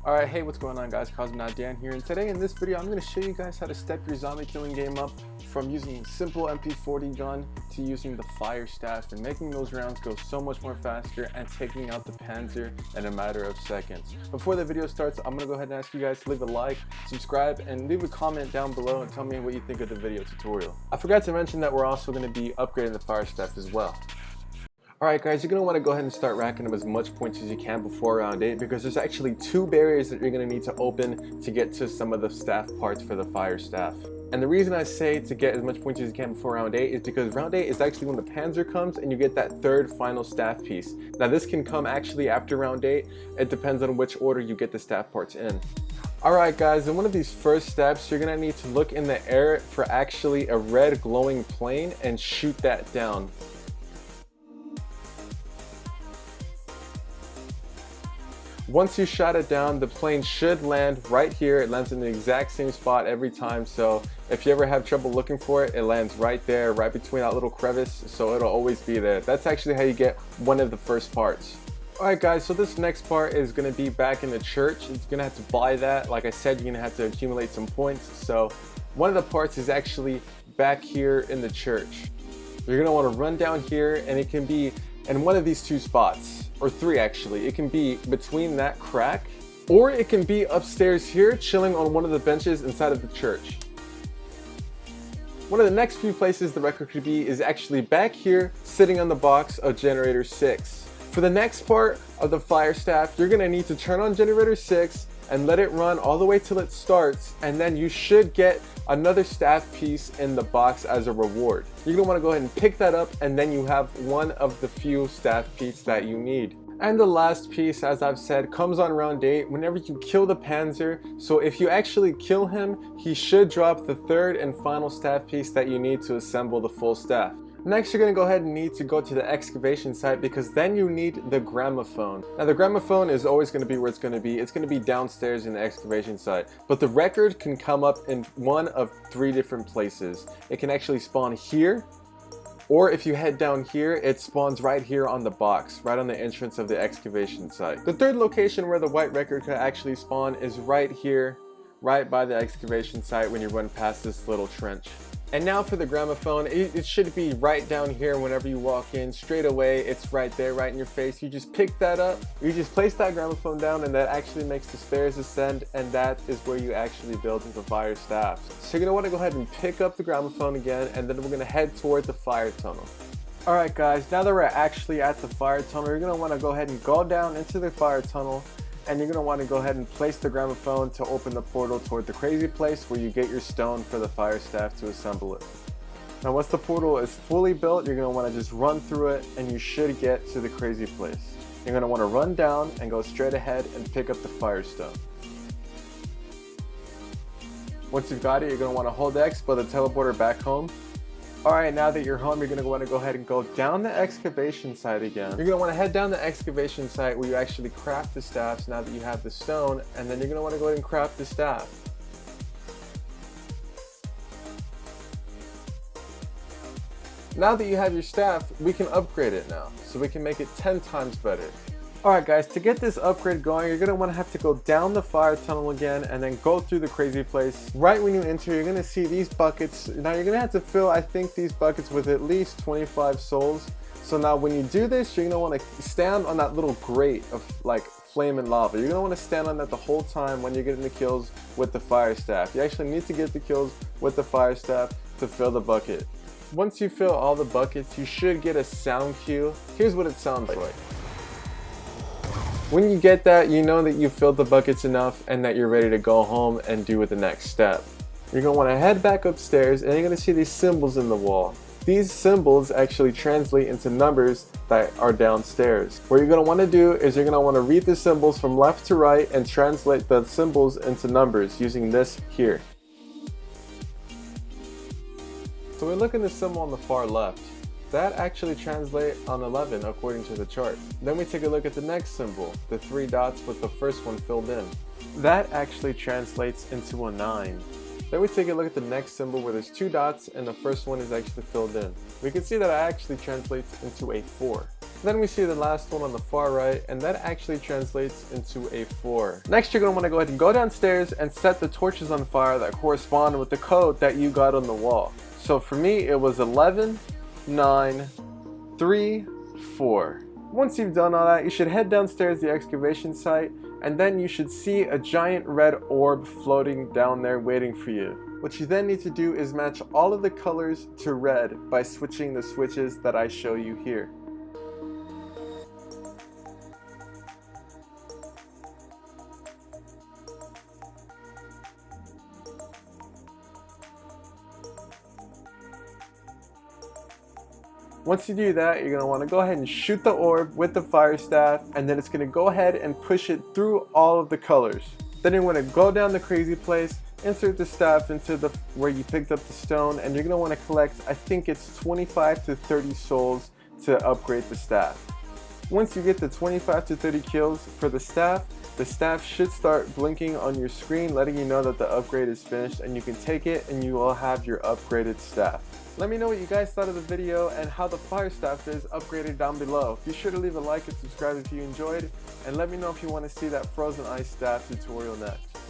Alright, hey, what's going on guys? Cosmonaut Dan here, and today in this video I'm going to show you guys how to step your zombie killing game up from using a simple MP40 gun to using the fire staff and making those rounds go so much more faster and taking out the Panzer in a matter of seconds. Before the video starts, I'm going to go ahead and ask you guys to leave a like, subscribe, and leave a comment down below and tell me what you think of the video tutorial. I forgot to mention that we're also going to be upgrading the fire staff as well. Alright guys, you're going to want to go ahead and start racking up as much points as you can before round 8 because there's actually 2 barriers that you're going to need to open to get to some of the staff parts for the fire staff. And the reason I say to get as much points as you can before round 8 is because round 8 is actually when the Panzer comes and you get that third final staff piece. Now this can come actually after round 8, it depends on which order you get the staff parts in. Alright guys, in one of these first steps you're going to need to look in the air for actually a red glowing plane and shoot that down. Once you shot it down, the plane should land right here. It lands in the exact same spot every time, so if you ever have trouble looking for it, it lands right there, right between that little crevice, so it'll always be there. That's actually how you get one of the first parts. Alright guys, so this next part is going to be back in the church. It's going to have to buy that. Like I said, you're going to have to accumulate some points, so one of the parts is actually back here in the church. You're going to want to run down here, and it can be in one of these 2 spots. Or 3 actually. It can be between that crack, or it can be upstairs here chilling on one of the benches inside of the church. One of the next few places the record could be is actually back here sitting on the box of generator 6. For the next part of the fire staff, you're going to need to turn on generator 6 and let it run all the way till it starts, and then you should get another staff piece in the box as a reward. You're gonna want to go ahead and pick that up, and then you have one of the few staff pieces that you need. And the last piece, as I've said, comes on round 8 whenever you kill the Panzer. So if you actually kill him, he should drop the third and final staff piece that you need to assemble the full staff. Next, you're going to go ahead and need to go to the excavation site because then you need the gramophone. Now the gramophone is always going to be where it's going to be. It's going to be downstairs in the excavation site. But the record can come up in one of 3 different places. It can actually spawn here, or if you head down here, it spawns right here on the box, right on the entrance of the excavation site. The third location where the white record could actually spawn is right here, right by the excavation site when you run past this little trench. And now for the gramophone, it should be right down here whenever you walk in. Straight away, it's right there, right in your face. You just pick that up, you just place that gramophone down, and that actually makes the stairs ascend, and that is where you actually build the fire staff. So you're going to want to go ahead and pick up the gramophone again, and then we're going to head toward the fire tunnel. Alright guys, now that we're actually at the fire tunnel, you're going to want to go ahead and go down into the fire tunnel, and you're going to want to go ahead and place the gramophone to open the portal toward the crazy place where you get your stone for the fire staff to assemble it. Now once the portal is fully built, you're going to want to just run through it, and you should get to the crazy place. You're going to want to run down and go straight ahead and pick up the firestone. Once you've got it, you're going to want to hold X by the teleporter back home. Alright, now that you're home, you're going to want to go ahead and go down the excavation site again. You're going to want to head down the excavation site where you actually craft the staffs now that you have the stone, and then you're going to want to go ahead and craft the staff. Now that you have your staff, we can upgrade it now, so we can make it 10 times better. Alright guys, to get this upgrade going, you're going to want to have to go down the fire tunnel again and then go through the crazy place. Right when you enter, you're going to see these buckets. Now you're going to have to fill, I think, these buckets with at least 25 souls. So now when you do this, you're going to want to stand on that little grate of like flame and lava. You're going to want to stand on that the whole time when you're getting the kills with the fire staff. You actually need to get the kills with the fire staff to fill the bucket. Once you fill all the buckets, you should get a sound cue. Here's what it sounds like. When you get that, you know that you've filled the buckets enough and that you're ready to go home and do the next step. You're going to want to head back upstairs, and you're going to see these symbols in the wall. These symbols actually translate into numbers that are downstairs. What you're going to want to do is you're going to want to read the symbols from left to right and translate the symbols into numbers using this here. So we look at the symbol on the far left. That actually translates on 11 according to the chart. Then we take a look at the next symbol, the 3 dots with the first one filled in. That actually translates into a 9. Then we take a look at the next symbol where there's 2 dots and the first one is actually filled in. We can see that it actually translates into a 4. Then we see the last one on the far right, and that actually translates into a 4. Next, you're going to want to go ahead and go downstairs and set the torches on fire that correspond with the code that you got on the wall. So for me, it was 11, 9, 3, 4. Once you've done all that, you should head downstairs to the excavation site, and then you should see a giant red orb floating down there waiting for you. What you then need to do is match all of the colors to red by switching the switches that I show you here. Once you do that, you're going to want to go ahead and shoot the orb with the fire staff, and then it's going to go ahead and push it through all of the colors. Then you're going to go down the crazy place, insert the staff into where you picked up the stone, and you're going to want to collect, I think it's 25 to 30 souls to upgrade the staff. Once you get the 25 to 30 kills for the staff should start blinking on your screen, letting you know that the upgrade is finished, and you can take it and you will have your upgraded staff. Let me know what you guys thought of the video and how the fire staff is upgraded down below. Be sure to leave a like and subscribe if you enjoyed, and let me know if you want to see that frozen ice staff tutorial next.